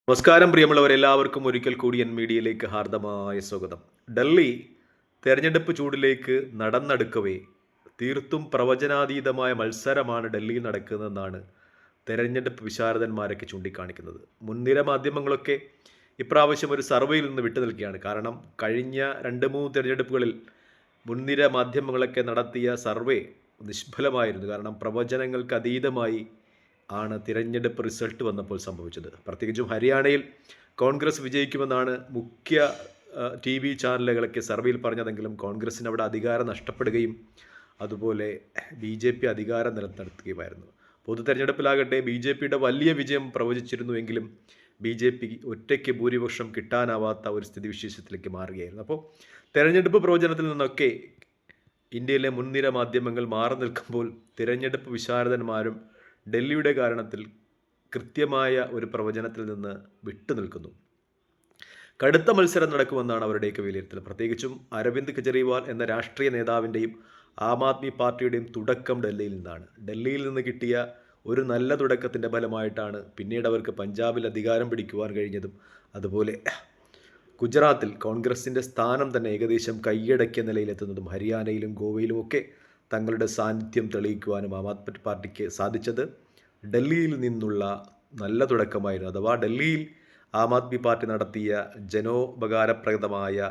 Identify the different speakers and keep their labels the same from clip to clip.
Speaker 1: നമസ്കാരം പ്രിയമുള്ളവരെല്ലാവർക്കും ഒരിക്കൽ കൂടി എൻ മീഡിയയിലേക്ക് ഹാർദമായ സ്വാഗതം. ഡൽഹി തെരഞ്ഞെടുപ്പ് ചൂടിലേക്ക് നടന്നെടുക്കവേ തീർത്തും പ്രവചനാതീതമായ മത്സരമാണ് ഡൽഹിയിൽ നടക്കുന്നതെന്നാണ് തെരഞ്ഞെടുപ്പ് വിശാരദന്മാരൊക്കെ ചൂണ്ടിക്കാണിക്കുന്നത്. മുൻനിര മാധ്യമങ്ങളൊക്കെ ഇപ്രാവശ്യം ഒരു സർവേയിൽ നിന്ന് വിട്ടു നിൽക്കുകയാണ്. കാരണം കഴിഞ്ഞ 2-3 തെരഞ്ഞെടുപ്പുകളിൽ മുൻനിര മാധ്യമങ്ങളൊക്കെ നടത്തിയ സർവേ നിഷ്ഫലമായിരുന്നു. കാരണം പ്രവചനങ്ങൾക്ക് അതീതമായി ആണ് തിരഞ്ഞെടുപ്പ് റിസൾട്ട് വന്നപ്പോൾ സംഭവിച്ചത്. പ്രത്യേകിച്ചും ഹരിയാനയിൽ കോൺഗ്രസ് വിജയിക്കുമെന്നാണ് മുഖ്യ TV ചാനലുകളൊക്കെ സർവേയിൽ പറഞ്ഞതെങ്കിലും കോൺഗ്രസിന് അവിടെ അധികാരം നഷ്ടപ്പെടുകയും അതുപോലെ BJP അധികാരം നിലനിർത്തുകയുമായിരുന്നു. പൊതു തെരഞ്ഞെടുപ്പിലാകട്ടെ BJPയുടെ വലിയ വിജയം പ്രവചിച്ചിരുന്നുവെങ്കിലും BJP ഒറ്റയ്ക്ക് ഭൂരിപക്ഷം കിട്ടാനാവാത്ത ഒരു സ്ഥിതിവിശേഷത്തിലേക്ക് മാറുകയായിരുന്നു. അപ്പോൾ തെരഞ്ഞെടുപ്പ് പ്രവചനത്തിൽ നിന്നൊക്കെ ഇന്ത്യയിലെ മുൻനിര മാധ്യമങ്ങൾ മാറി നിൽക്കുമ്പോൾ തിരഞ്ഞെടുപ്പ് വിശാരദന്മാരും ഡൽഹിയുടെ കാരണത്തിൽ കൃത്യമായ ഒരു പ്രവചനത്തിൽ നിന്ന് വിട്ടുനിൽക്കുന്നു. കടുത്ത മത്സരം നടക്കുമെന്നാണ് അവരുടെയൊക്കെ വിലയിരുത്തൽ. പ്രത്യേകിച്ചും അരവിന്ദ് കെജ്രിവാൾ എന്ന രാഷ്ട്രീയ നേതാവിൻ്റെയും ആം ആദ്മി പാർട്ടിയുടെയും തുടക്കം ഡൽഹിയിൽ നിന്നാണ്. ഡൽഹിയിൽ നിന്ന് കിട്ടിയ ഒരു നല്ല തുടക്കത്തിൻ്റെ ഫലമായിട്ടാണ് പിന്നീട് അവർക്ക് പഞ്ചാബിൽ അധികാരം പിടിക്കുവാൻ കഴിഞ്ഞതും അതുപോലെ ഗുജറാത്തിൽ കോൺഗ്രസിൻ്റെ സ്ഥാനം തന്നെ ഏകദേശം കൈയടക്കിയ നിലയിലെത്തുന്നതും ഹരിയാനയിലും ഗോവയിലുമൊക്കെ തങ്ങളുടെ സാന്നിധ്യം തെളിയിക്കുവാനും ആം ആദ്മി പാർട്ടിക്ക് സാധിച്ചത് ഡൽഹിയിൽ നിന്നുള്ള നല്ല തുടക്കമായിരുന്നു. അഥവാ ഡൽഹിയിൽ ആം ആദ്മി പാർട്ടി നടത്തിയ ജനോപകാരപ്രദമായ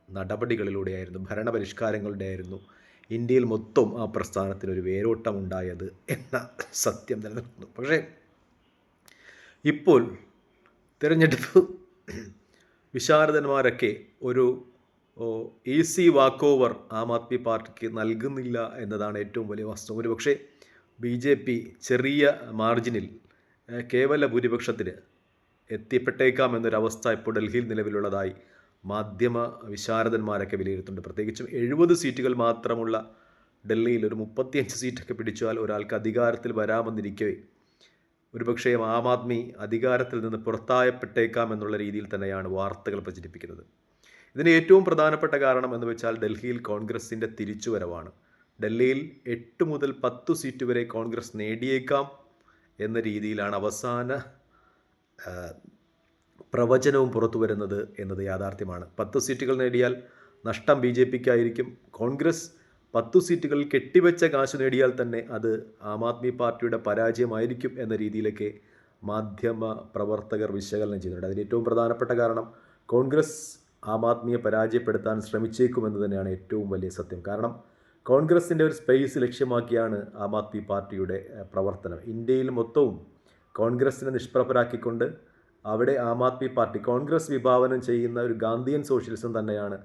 Speaker 1: നടപടികളിലൂടെയായിരുന്നു, ഭരണപരിഷ്കാരങ്ങളുടെയായിരുന്നു ഇന്ത്യയിൽ മൊത്തം ആ പ്രസ്ഥാനത്തിനൊരു വേരോട്ടമുണ്ടായത് എന്ന സത്യം നിലനിൽക്കുന്നു. പക്ഷേ ഇപ്പോൾ തിരഞ്ഞെടുപ്പ് വിശാരദന്മാരൊക്കെ ഒരു easy walk over Aam Aadmi പാർട്ടിക്ക് നൽകുന്നില്ല എന്നതാണ് ഏറ്റവും വലിയ വാസ്തവം. ഒരുപക്ഷെ BJP ചെറിയ മാർജിനിൽ കേവല ഭൂരിപക്ഷത്തിന് എത്തിപ്പെട്ടേക്കാം എന്നൊരവസ്ഥ ഇപ്പോൾ ഡൽഹിയിൽ നിലവിലുള്ളതായി മാധ്യമ വിശാരദന്മാരൊക്കെ വിലയിരുത്തുന്നുണ്ട്. പ്രത്യേകിച്ചും 70 സീറ്റുകൾ മാത്രമുള്ള ഡൽഹിയിൽ ഒരു 35 സീറ്റൊക്കെ പിടിച്ചാൽ ഒരാൾക്ക് അധികാരത്തിൽ വരാമെന്നിരിക്കവേ ഒരുപക്ഷേ ആം ആദ്മി അധികാരത്തിൽ നിന്ന് പുറത്തായപ്പെട്ടേക്കാം എന്നുള്ള രീതിയിൽ തന്നെയാണ് വാർത്തകൾ പ്രചരിപ്പിക്കുന്നത്. ഇതിന് ഏറ്റവും പ്രധാനപ്പെട്ട കാരണം എന്ന് വെച്ചാൽ ഡൽഹിയിൽ കോൺഗ്രസിൻ്റെ തിരിച്ചുവരവാണ്. ഡൽഹിയിൽ 8 മുതൽ 10 സീറ്റ് വരെ കോൺഗ്രസ് നേടിയേക്കാം എന്ന രീതിയിലാണ് അവസാന പ്രവചനവും പുറത്തു വരുന്നത് എന്നത് യാഥാർത്ഥ്യമാണ്. 10 സീറ്റുകൾ നേടിയാൽ നഷ്ടം BJPക്കായിരിക്കും. കോൺഗ്രസ് 10 സീറ്റുകളിൽ കെട്ടിവെച്ച കാശ് നേടിയാൽ തന്നെ അത് ആം ആദ്മി പാർട്ടിയുടെ പരാജയമായിരിക്കും എന്ന രീതിയിലൊക്കെ മാധ്യമ പ്രവർത്തകർ വിശകലനം ചെയ്യുന്നുണ്ട്. അതിന് ഏറ്റവും പ്രധാനപ്പെട്ട കാരണം കോൺഗ്രസ് ആം ആദ്മിയെ പരാജയപ്പെടുത്താൻ ശ്രമിച്ചേക്കുമെന്ന് തന്നെയാണ് ഏറ്റവും വലിയ സത്യം. കാരണം കോൺഗ്രസിൻ്റെ ഒരു സ്പേസ് ലക്ഷ്യമാക്കിയാണ് ആം ആദ്മി പാർട്ടിയുടെ പ്രവർത്തനം. ഇന്ത്യയിൽ മൊത്തവും കോൺഗ്രസിനെ നിഷ്പ്രഭരാക്കിക്കൊണ്ട് അവിടെ ആം ആദ്മി പാർട്ടി കോൺഗ്രസ് വിഭാവനം ചെയ്യുന്ന ഒരു ഗാന്ധിയൻ സോഷ്യലിസം തന്നെയാണ്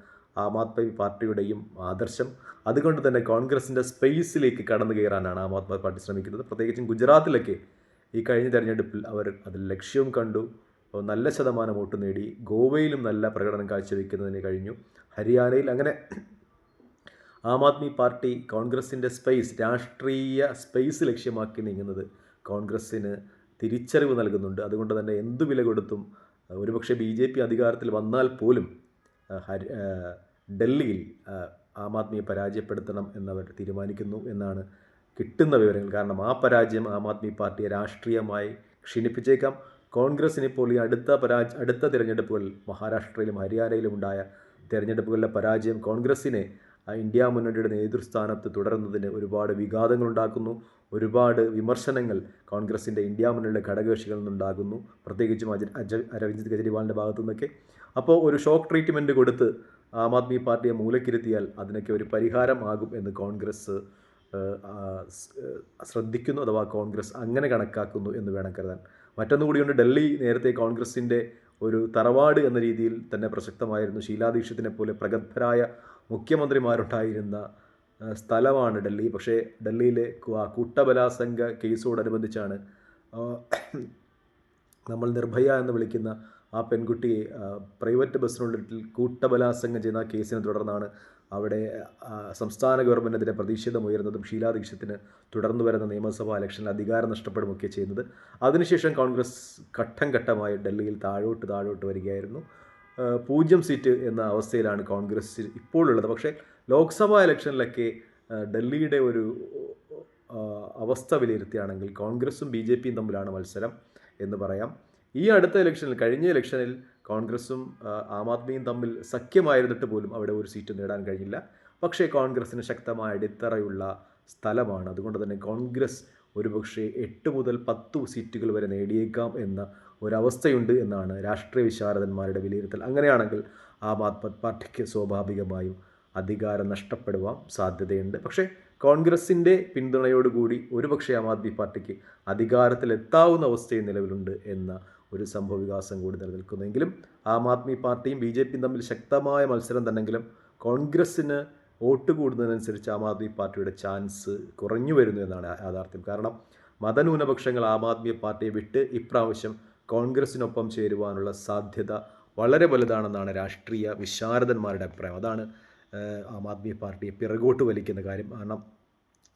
Speaker 1: ആം ആദ്മി പാർട്ടിയുടെയും ആദർശം. അതുകൊണ്ട് തന്നെ കോൺഗ്രസിൻ്റെ സ്പേസിലേക്ക് കടന്നു കയറാനാണ് ആം ആദ്മി പാർട്ടി ശ്രമിക്കുന്നത്. പ്രത്യേകിച്ചും ഗുജറാത്തിലൊക്കെ ഈ കഴിഞ്ഞ തെരഞ്ഞെടുപ്പിൽ അവർ അതിൽ ലക്ഷ്യവും കണ്ടു, നല്ല ശതമാനം വോട്ട് നേടി. ഗോവയിലും നല്ല പ്രകടനം കാഴ്ചവെക്കുന്നതിന് കഴിഞ്ഞു. ഹരിയാനയിൽ അങ്ങനെ ആം ആദ്മി പാർട്ടി കോൺഗ്രസിൻ്റെ സ്പേസ്, രാഷ്ട്രീയ സ്പേസ് ലക്ഷ്യമാക്കി നീങ്ങുന്നത് കോൺഗ്രസ്സിന് തിരിച്ചറിവ് നൽകുന്നുണ്ട്. അതുകൊണ്ട് തന്നെ എന്തു വില കൊടുത്തും ഒരുപക്ഷെ BJP അധികാരത്തിൽ വന്നാൽ പോലും ഡൽഹിയിൽ ആം ആദ്മിയെ പരാജയപ്പെടുത്തണം എന്നവർ തീരുമാനിക്കുന്നു എന്നാണ് കിട്ടുന്ന വിവരങ്ങൾ. കാരണം ആ പരാജയം ആം ആദ്മി പാർട്ടിയെ രാഷ്ട്രീയമായി ക്ഷീണിപ്പിച്ചേക്കാം. കോൺഗ്രസ്സിന് ഇപ്പോൾ ഈ അടുത്ത തിരഞ്ഞെടുപ്പുകളിൽ മഹാരാഷ്ട്രയിലും ഹരിയാനയിലും ഉണ്ടായ തിരഞ്ഞെടുപ്പുകളിലെ പരാജയം കോൺഗ്രസ്സിനെ ഇന്ത്യ മുന്നണിയുടെ നേതൃസ്ഥാനത്ത് തുടരുന്നതിന് ഒരുപാട് വിഘാതങ്ങളുണ്ടാക്കുന്നു. ഒരുപാട് വിമർശനങ്ങൾ കോൺഗ്രസിൻ്റെ ഇന്ത്യ മുന്നണിയുടെ ഘടകകക്ഷികളിൽ നിന്നുണ്ടാകുന്നു, പ്രത്യേകിച്ചും അരവിന്ദ് കെജ്രിവാളിൻ്റെ ഭാഗത്തു നിന്നൊക്കെ. അപ്പോൾ ഒരു ഷോക്ക് ട്രീറ്റ്മെൻറ്റ് കൊടുത്ത് ആം ആദ്മി പാർട്ടിയെ മൂലക്കിരുത്തിയാൽ അതിനൊക്കെ ഒരു പരിഹാരം ആകും എന്ന് കോൺഗ്രസ് ശ്രദ്ധിക്കുന്നു, അഥവാ കോൺഗ്രസ് അങ്ങനെ കണക്കാക്കുന്നു എന്ന് വേണം കരുതാൻ. മറ്റൊന്നുകൂടിയുണ്ട്, ഡൽഹി നേരത്തെ കോൺഗ്രസിൻ്റെ ഒരു തറവാട് എന്ന രീതിയിൽ തന്നെ പ്രസക്തമായിരുന്നു. ഷീലാ ദീക്ഷിതിനെ പോലെ പ്രഗത്ഭരായ മുഖ്യമന്ത്രിമാരുണ്ടായിരുന്ന സ്ഥലമാണ് ഡൽഹി. പക്ഷേ ഡൽഹിയിലെ കൂട്ടബലാത്സംഗ കേസോടനുബന്ധിച്ചാണ് നമ്മൾ നിർഭയ എന്ന് വിളിക്കുന്ന ആ പെൺകുട്ടിയെ പ്രൈവറ്റ് ബസ്സിനുള്ളിൽ കൂട്ടബലാത്സംഗം ചെയ്യുന്ന കേസിനെ തുടർന്നാണ് അവിടെ സംസ്ഥാന ഗവൺമെൻറ്റിനെതിരെ പ്രതിഷേധമുയർന്നതും ഷീലാ ദീക്ഷിതിന് തുടർന്നു വരുന്ന നിയമസഭാ ഇലക്ഷനിൽ അധികാരം നഷ്ടപ്പെടുകയൊക്കെ ചെയ്യുന്നത്. അതിനുശേഷം കോൺഗ്രസ് ഘട്ടം ഘട്ടമായി ഡൽഹിയിൽ താഴോട്ട് വരികയായിരുന്നു. 0 സീറ്റ് എന്ന അവസ്ഥയിലാണ് കോൺഗ്രസ് ഇപ്പോഴുള്ളത്. പക്ഷേ ലോക്സഭാ ഇലക്ഷനിലൊക്കെ ഡൽഹിയുടെ ഒരു അവസ്ഥ വിലയിരുത്തുകയാണെങ്കിൽ കോൺഗ്രസും BJPയും തമ്മിലാണ് മത്സരം എന്ന് പറയാം. ഈ അടുത്ത ഇലക്ഷനിൽ, കഴിഞ്ഞ ഇലക്ഷനിൽ കോൺഗ്രസും ആം ആദ്മിയും തമ്മിൽ സഖ്യമായിരുന്നിട്ട് പോലും അവിടെ ഒരു സീറ്റ് നേടാൻ കഴിഞ്ഞില്ല. പക്ഷേ കോൺഗ്രസിന് ശക്തമായ അടിത്തറയുള്ള സ്ഥലമാണ്. അതുകൊണ്ട് തന്നെ കോൺഗ്രസ് ഒരുപക്ഷെ 8 മുതൽ 10 സീറ്റുകൾ വരെ നേടിയേക്കാം എന്ന ഒരവസ്ഥയുണ്ട് എന്നാണ് രാഷ്ട്രീയ വിശാരദന്മാരുടെ വിലയിരുത്തൽ. അങ്ങനെയാണെങ്കിൽ ആം ആദ്മി പാർട്ടിക്ക് സ്വാഭാവികമായും അധികാരം നഷ്ടപ്പെടുവാൻ സാധ്യതയുണ്ട്. പക്ഷേ കോൺഗ്രസിൻ്റെ പിന്തുണയോടുകൂടി ഒരുപക്ഷെ ആം ആദ്മി പാർട്ടിക്ക് അധികാരത്തിലെത്താവുന്ന അവസ്ഥയും നിലവിലുണ്ട് എന്ന ഒരു സംഭവവികാസം കൂടി നിലനിൽക്കുന്നെങ്കിലും ആം ആദ്മി പാർട്ടിയും BJPയും തമ്മിൽ ശക്തമായ മത്സരം തന്നെങ്കിലും കോൺഗ്രസ്സിന് വോട്ട് കൂടുന്നതിനനുസരിച്ച് ആം ആദ്മി പാർട്ടിയുടെ ചാൻസ് കുറഞ്ഞു വരുന്നു എന്നാണ് യാഥാർത്ഥ്യം. കാരണം മതന്യൂനപക്ഷങ്ങൾ ആം ആദ്മി പാർട്ടിയെ വിട്ട് ഇപ്രാവശ്യം കോൺഗ്രസിനൊപ്പം ചേരുവാനുള്ള സാധ്യത വളരെ വലുതാണെന്നാണ് രാഷ്ട്രീയ വിശാരദന്മാരുടെ അഭിപ്രായം. അതാണ് ആം ആദ്മി പാർട്ടിയെ പിറകോട്ട് വലിക്കുന്ന കാര്യം. കാരണം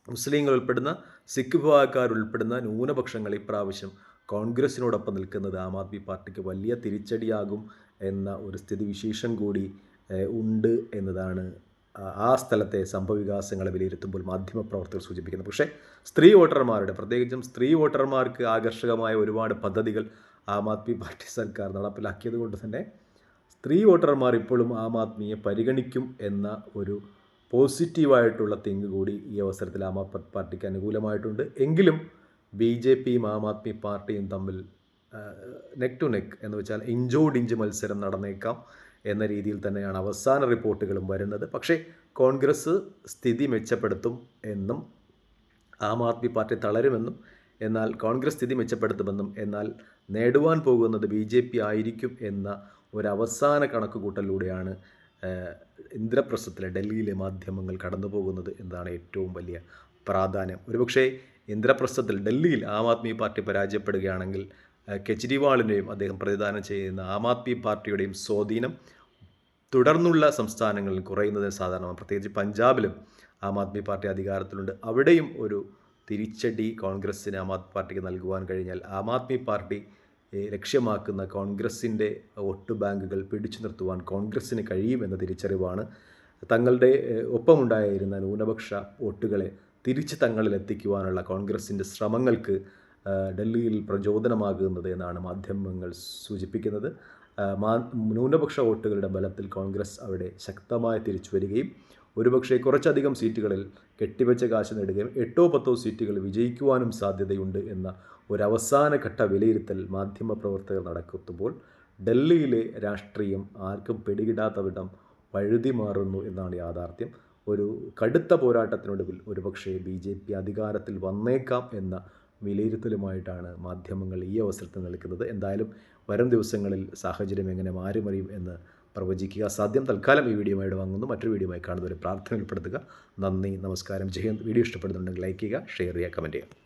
Speaker 1: മുസ്ലിങ്ങൾ ഉൾപ്പെടുന്ന, സിഖ് വിഭാഗക്കാരുൾപ്പെടുന്ന ന്യൂനപക്ഷങ്ങൾ ഇപ്രാവശ്യം കോൺഗ്രസിനോടൊപ്പം നിൽക്കുന്നത് ആം ആദ്മി പാർട്ടിക്ക് വലിയ തിരിച്ചടിയാകും എന്ന ഒരു സ്ഥിതിവിശേഷം കൂടി ഉണ്ട് എന്നതാണ് ആ സ്ഥലത്തെ സംഭവവികാസങ്ങളെ വിലയിരുത്തുമ്പോൾ മാധ്യമപ്രവർത്തകർ സൂചിപ്പിക്കുന്നത്. പക്ഷേ സ്ത്രീ വോട്ടർമാരുടെ, പ്രത്യേകിച്ചും സ്ത്രീ വോട്ടർമാർക്ക് ആകർഷകമായ ഒരുപാട് പദ്ധതികൾ ആം ആദ്മി പാർട്ടി സർക്കാർ നടപ്പിലാക്കിയത് കൊണ്ട് തന്നെ സ്ത്രീ വോട്ടർമാർ ഇപ്പോഴും ആം ആദ്മിയെ പരിഗണിക്കും എന്ന ഒരു പോസിറ്റീവായിട്ടുള്ള തിങ്ക് കൂടി ഈ അവസരത്തിൽ ആം ആദ്മി പാർട്ടിക്ക് അനുകൂലമായിട്ടുണ്ട്. എങ്കിലും BJPയും ആം ആദ്മി പാർട്ടിയും തമ്മിൽ നെക്ക് ടു നെക്ക് എന്ന് വെച്ചാൽ ഇഞ്ചോടിഞ്ച് മത്സരം നടന്നേക്കാം എന്ന രീതിയിൽ തന്നെയാണ് അവസാന റിപ്പോർട്ടുകളും വരുന്നത്. പക്ഷേ കോൺഗ്രസ് സ്ഥിതി മെച്ചപ്പെടുത്തും എന്നും ആം ആദ്മി പാർട്ടി തളരുമെന്നും, എന്നാൽ കോൺഗ്രസ് സ്ഥിതി മെച്ചപ്പെടുത്തുമെന്നും, എന്നാൽ നേടുവാൻ പോകുന്നത് BJP ആയിരിക്കും എന്ന ഒരവസാന കണക്കുകൂട്ടലിലൂടെയാണ് ഇന്ദ്രപ്രസ്ഥത്തിലെ ഡൽഹിയിലെ മാധ്യമങ്ങൾ കടന്നു പോകുന്നത് എന്നതാണ് ഏറ്റവും വലിയ പ്രാധാന്യം. ഒരുപക്ഷേ ഇന്ദ്രപ്രസ്ഥത്തിൽ ഡൽഹിയിൽ ആം ആദ്മി പാർട്ടി പരാജയപ്പെടുകയാണെങ്കിൽ കെജ്രിവാളിനെയും അദ്ദേഹം പ്രതിദാനം ചെയ്യുന്ന ആം ആദ്മി പാർട്ടിയുടെയും സ്വാധീനം തുടർന്നുള്ള സംസ്ഥാനങ്ങളിൽ കുറയുന്നതിന് സാധാരണമാണ്. പ്രത്യേകിച്ച് പഞ്ചാബിലും ആം ആദ്മി പാർട്ടി അധികാരത്തിലുണ്ട്. അവിടെയും ഒരു തിരിച്ചടി കോൺഗ്രസ്സിന് ആം ആദ്മി പാർട്ടിക്ക് നൽകുവാൻ കഴിഞ്ഞാൽ ആം ആദ്മി പാർട്ടി ലക്ഷ്യമാക്കുന്ന കോൺഗ്രസിൻ്റെ വോട്ട് ബാങ്കുകൾ പിടിച്ചു നിർത്തുവാൻ കോൺഗ്രസ്സിന് കഴിയുമെന്ന തിരിച്ചറിവാണ് തങ്ങളുടെ ഒപ്പമുണ്ടായിരുന്ന ന്യൂനപക്ഷ വോട്ടുകളെ തിരിച്ച് തങ്ങളിലെത്തിക്കുവാനുള്ള കോൺഗ്രസിൻ്റെ ശ്രമങ്ങൾക്ക് ഡൽഹിയിൽ പ്രചോദനമാകുന്നത് എന്നാണ് മാധ്യമങ്ങൾ സൂചിപ്പിക്കുന്നത്. ന്യൂനപക്ഷ വോട്ടുകളുടെ ബലത്തിൽ കോൺഗ്രസ് അവിടെ ശക്തമായി തിരിച്ചു വരികയും ഒരുപക്ഷെ കുറച്ചധികം സീറ്റുകളിൽ കെട്ടിവെച്ച കാശ് നേടുകയും 8-10 സീറ്റുകൾ വിജയിക്കുവാനും സാധ്യതയുണ്ട് എന്ന ഒരവസാന ഘട്ട വിലയിരുത്തൽ മാധ്യമപ്രവർത്തകർ നടക്കുമ്പോൾ ഡൽഹിയിലെ രാഷ്ട്രീയം ആർക്കും പിടികിടാത്ത വിധം വഴുതി മാറുന്നു എന്നാണ് യാഥാർത്ഥ്യം. ഒരു കടുത്ത പോരാട്ടത്തിനൊടുവിൽ ഒരുപക്ഷെ BJP അധികാരത്തിൽ വന്നേക്കാം എന്ന വിലയിരുത്തലുമായിട്ടാണ് മാധ്യമങ്ങൾ ഈ അവസരത്തിൽ നിൽക്കുന്നത്. എന്തായാലും വരും ദിവസങ്ങളിൽ സാഹചര്യം എങ്ങനെ മാറിമറിയും എന്ന് പ്രവചിക്കുക സാധ്യം. തൽക്കാലം ഈ വീഡിയോയുമായി വാങ്ങുന്നു. മറ്റൊരു വീഡിയോയുമായി കാണുന്നവരെ പ്രാർത്ഥന ഉൾപ്പെടുത്തുക. നന്ദി, നമസ്കാരം, ജയ് ഹിന്ദ്. വീഡിയോ ഇഷ്ടപ്പെടുന്നുണ്ടെങ്കിൽ ലൈക്ക് ചെയ്യുക, ഷെയർ ചെയ്യുക, കമൻറ്റ് ചെയ്യുക.